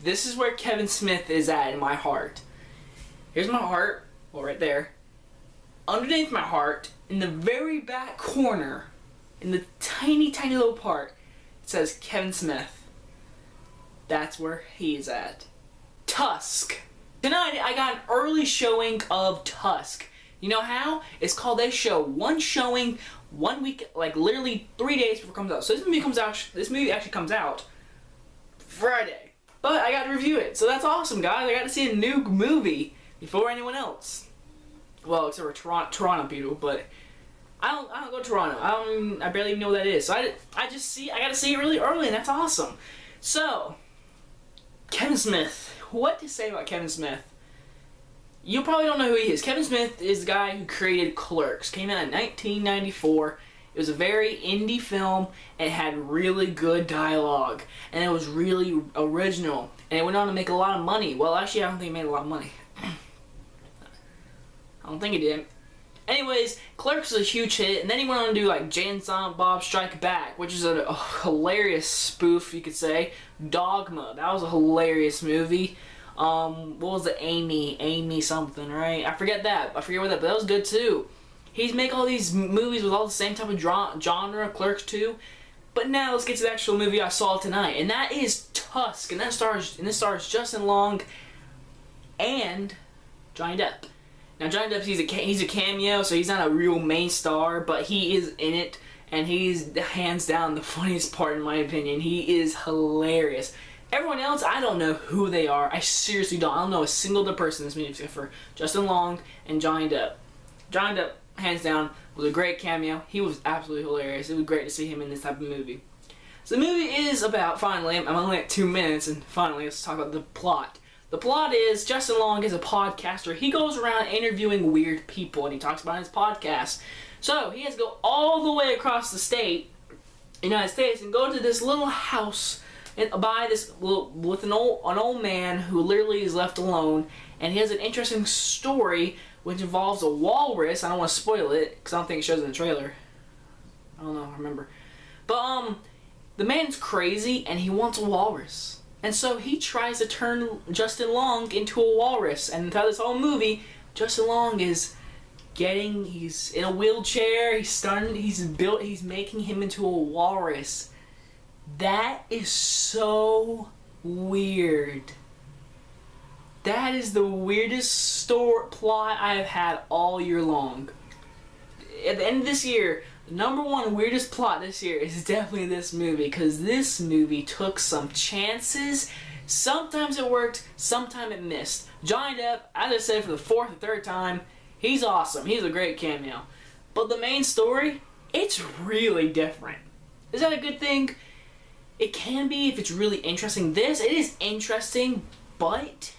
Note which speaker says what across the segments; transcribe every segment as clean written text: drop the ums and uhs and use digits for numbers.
Speaker 1: This is where Kevin Smith is at in my heart. Here's my heart, well, right there. Underneath my heart, in the very back corner, in the tiny, tiny little part, it says Kevin Smith. That's where he's at. Tusk. Tonight, I got an early showing of Tusk. You know how? It's called they show one showing, 1 week, like literally 3 days before it comes out. So this movie actually comes out Friday. But I got to review it. So that's awesome, guys. I got to see a new movie before anyone else. Well, except for Toronto people, but I don't go to Toronto. I barely even know what that is. So I got to see it really early, and that's awesome. So, Kevin Smith. What to say about Kevin Smith? You probably don't know who he is. Kevin Smith is the guy who created Clerks. Came out in 1994. It was a very indie film, and it had really good dialogue, and it was really original, and it went on to make a lot of money. Well, actually, I don't think it made a lot of money. I don't think it did. Anyways, Clerks was a huge hit, and then he went on to do like Jay and Silent Bob Strike Back, which is a hilarious spoof, you could say. Dogma, that was a hilarious movie. What was it? Amy something, right? I forget what that, but that was good too. He's make all these movies with all the same type of genre, Clerks 2. But now let's get to the actual movie I saw tonight, and that is Tusk, and this stars Justin Long and Johnny Depp. Now Johnny Depp, he's a cameo, so he's not a real main star, but he is in it, and he's hands down the funniest part in my opinion. He is hilarious. Everyone else, I don't know who they are. I seriously don't. I don't know a single other person in this movie except for Justin Long and Johnny Depp. Johnny Depp, hands down, was a great cameo. He was absolutely hilarious. It was great to see him in this type of movie. So the movie is about, finally, I'm only at 2 minutes, and finally let's talk about the plot. The plot is Justin Long is a podcaster. He goes around interviewing weird people, and he talks about his podcast. So he has to go all the way across the United States, and go to this little house with an old man who literally is left alone, and he has an interesting story which involves a walrus. I don't want to spoil it because I don't think it shows in the trailer. I don't know, I remember. But the man's crazy and he wants a walrus. And so he tries to turn Justin Long into a walrus. And throughout this whole movie, Justin Long he's in a wheelchair, he's making him into a walrus. That is so weird. That is the weirdest plot I have had all year long. At the end of this year, the #1 weirdest plot this year is definitely this movie, because this movie took some chances. Sometimes it worked, sometimes it missed. Johnny Depp, as I said for the 4th or 3rd time, he's awesome. He's a great cameo. But the main story, it's really different. Is that a good thing? It can be if it's really interesting. It is interesting, but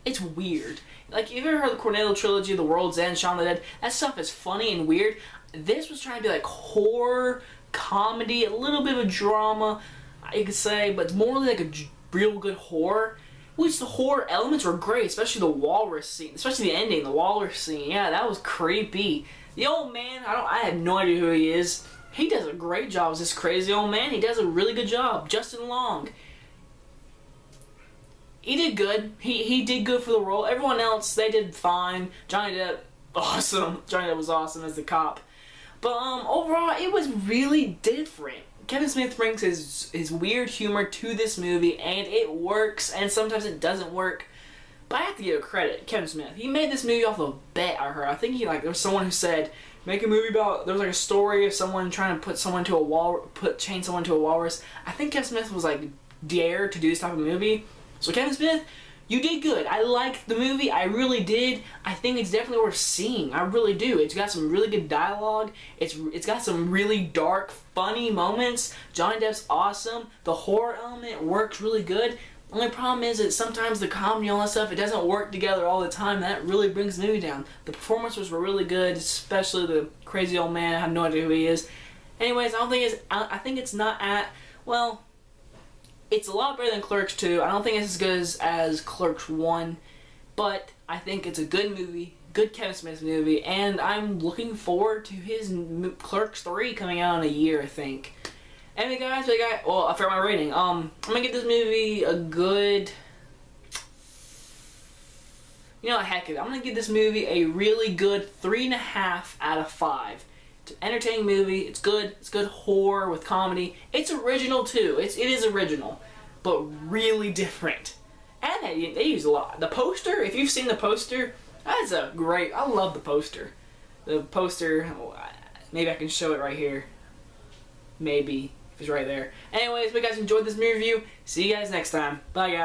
Speaker 1: it's weird. Like, you ever heard the Cornetto trilogy, The World's End, Shaun of the Dead? That stuff is funny and weird. This was trying to be like horror, comedy, a little bit of a drama, you could say, but more like a real good horror. Which the horror elements were great, especially the walrus scene, especially the ending, the walrus scene. Yeah, that was creepy. The old man, I have no idea who he is. He does a great job as this crazy old man. He does a really good job. Justin Long. He did good. He did good for the role. Everyone else, they did fine. Johnny Depp, awesome. Johnny Depp was awesome as the cop. But overall, it was really different. Kevin Smith brings his weird humor to this movie, and it works, and sometimes it doesn't work. But I have to give credit, Kevin Smith. He made this movie off of a bet I heard. I think there was someone who said, make a movie about, there was like a story of someone trying to chain someone to a walrus. I think Kevin Smith was like dared to do this type of movie. So Kevin Smith, you did good. I liked the movie. I really did. I think it's definitely worth seeing. I really do. It's got some really good dialogue. It's got some really dark, funny moments. Johnny Depp's awesome. The horror element works really good. The only problem is that sometimes the comedy and all that stuff, it doesn't work together all the time. That really brings the movie down. The performances were really good, especially the crazy old man. I have no idea who he is. Anyways, I think it's not at, well, it's a lot better than Clerks 2. I don't think it's as good as Clerks 1, but I think it's a good movie, good Kevin Smith movie, and I'm looking forward to his Clerks 3 coming out in a year, I think. Anyway, guys, well, for my rating, I'm gonna give this movie a good. You know what, heck it. I'm gonna give this movie a really good 3.5 out of 5. It's an entertaining movie. It's good. It's good horror with comedy. It's original too. It is original, but really different. And they use a lot. The poster, if you've seen the poster, that's a great. I love the poster. The poster. Maybe I can show it right here. Maybe if it's right there. Anyways, if you guys enjoyed this movie review, see you guys next time. Bye, guys.